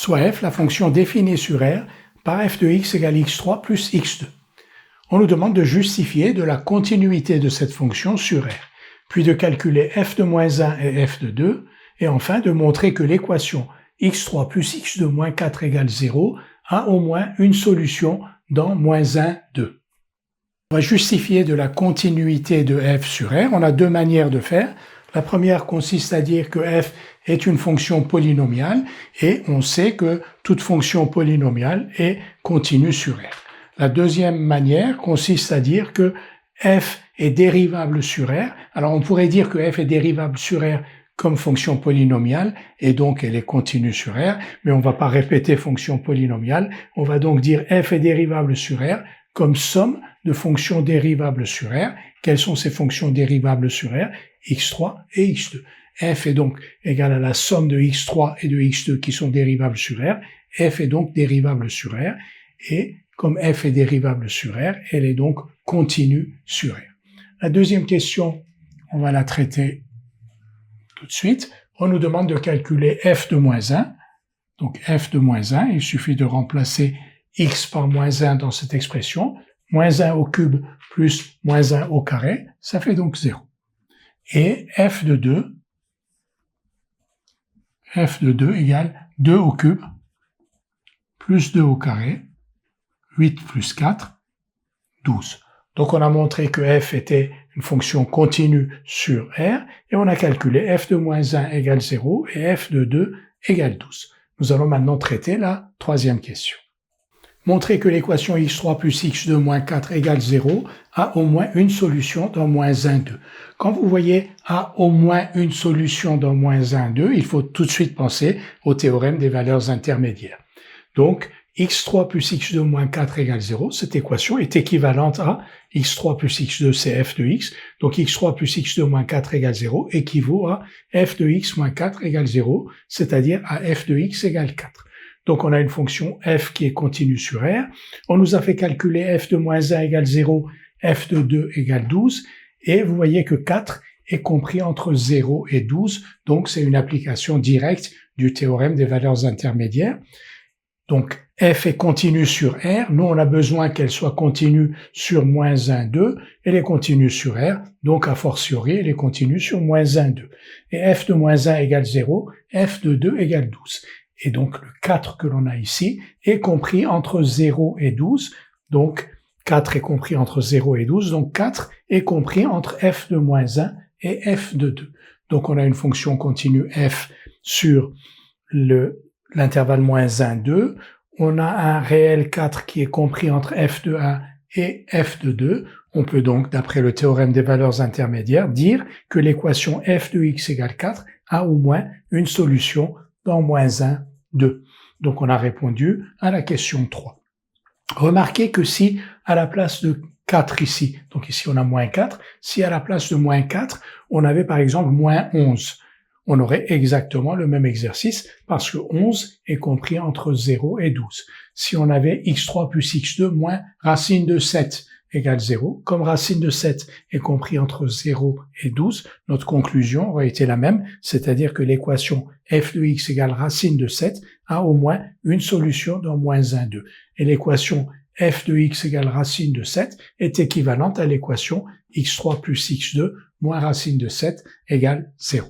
soit f la fonction définie sur R par f de x égale x3 plus x2. On nous demande de justifier de la continuité de cette fonction sur R, puis de calculer f de moins 1 et f de 2, et enfin de montrer que l'équation x3 plus x2 moins 4 égale 0 a au moins une solution dans moins 1, 2. On va justifier de la continuité de f sur R. On a deux manières de faire. La première consiste à dire que f est une fonction polynomiale et on sait que toute fonction polynomiale est continue sur R. La deuxième manière consiste à dire que f est dérivable sur R. Alors on pourrait dire que f est dérivable sur R comme fonction polynomiale et donc elle est continue sur R, mais on ne va pas répéter fonction polynomiale. On va donc dire f est dérivable sur R comme somme de fonctions dérivables sur R. Quelles sont ces fonctions dérivables sur R? x3 et x2. f est donc égal à la somme de x3 et de x2 qui sont dérivables sur R. f est donc dérivable sur R et comme f est dérivable sur R, elle est donc continue sur R. La deuxième question, on va la traiter tout de suite. On nous demande de calculer f de moins 1. Donc f de moins 1, il suffit de remplacer x par moins 1 dans cette expression. Moins 1 au cube plus moins 1 au carré, ça fait donc 0. Et f de 2 égale 2 au cube plus 2 au carré, 8 plus 4, 12. Donc on a montré que f était une fonction continue sur R et on a calculé f de moins 1 égale 0 et f de 2 égale 12. Nous allons maintenant traiter la troisième question. Montrer que l'équation x3 plus x2 moins 4 égale 0 a au moins une solution dans moins 1, 2. Quand vous voyez a au moins une solution dans moins 1, 2, il faut tout de suite penser au théorème des valeurs intermédiaires. Donc, x3 plus x2 moins 4 égale 0, cette équation est équivalente à x3 plus x2 c'est f de x, donc x3 plus x2 moins 4 égale 0 équivaut à f de x moins 4 égale 0, c'est-à-dire à f de x égale 4. Donc on a une fonction f qui est continue sur R, on nous a fait calculer f de moins 1 égale 0, f de 2 égale 12, et vous voyez que 4 est compris entre 0 et 12, donc c'est une application directe du théorème des valeurs intermédiaires. Donc f est continue sur R, nous on a besoin qu'elle soit continue sur moins 1, 2, elle est continue sur R, donc a fortiori elle est continue sur moins 1, 2. Et f de moins 1 égale 0, f de 2 égale 12. Et donc le 4 que l'on a ici est compris entre 0 et 12, donc 4 est compris entre 0 et 12, donc 4 est compris entre f de moins 1 et f de 2. Donc on a une fonction continue f sur l'intervalle moins 1, 2, on a un réel 4 qui est compris entre f de 1 et f de 2. On peut donc, d'après le théorème des valeurs intermédiaires, dire que l'équation f de x égale 4 a au moins une solution dans moins 1, 2. Donc on a répondu à la question 3. Remarquez que si à la place de 4 ici, donc ici on a moins 4, si à la place de moins 4, on avait par exemple moins 11, on aurait exactement le même exercice parce que 11 est compris entre 0 et 12. Si on avait x3 plus x2 moins racine de 7 égale 0, comme racine de 7 est compris entre 0 et 12, notre conclusion aurait été la même, c'est-à-dire que l'équation f de x égale racine de 7 a au moins une solution dans moins 1, 2. Et l'équation f de x égale racine de 7 est équivalente à l'équation x3 plus x2 moins racine de 7 égale 0.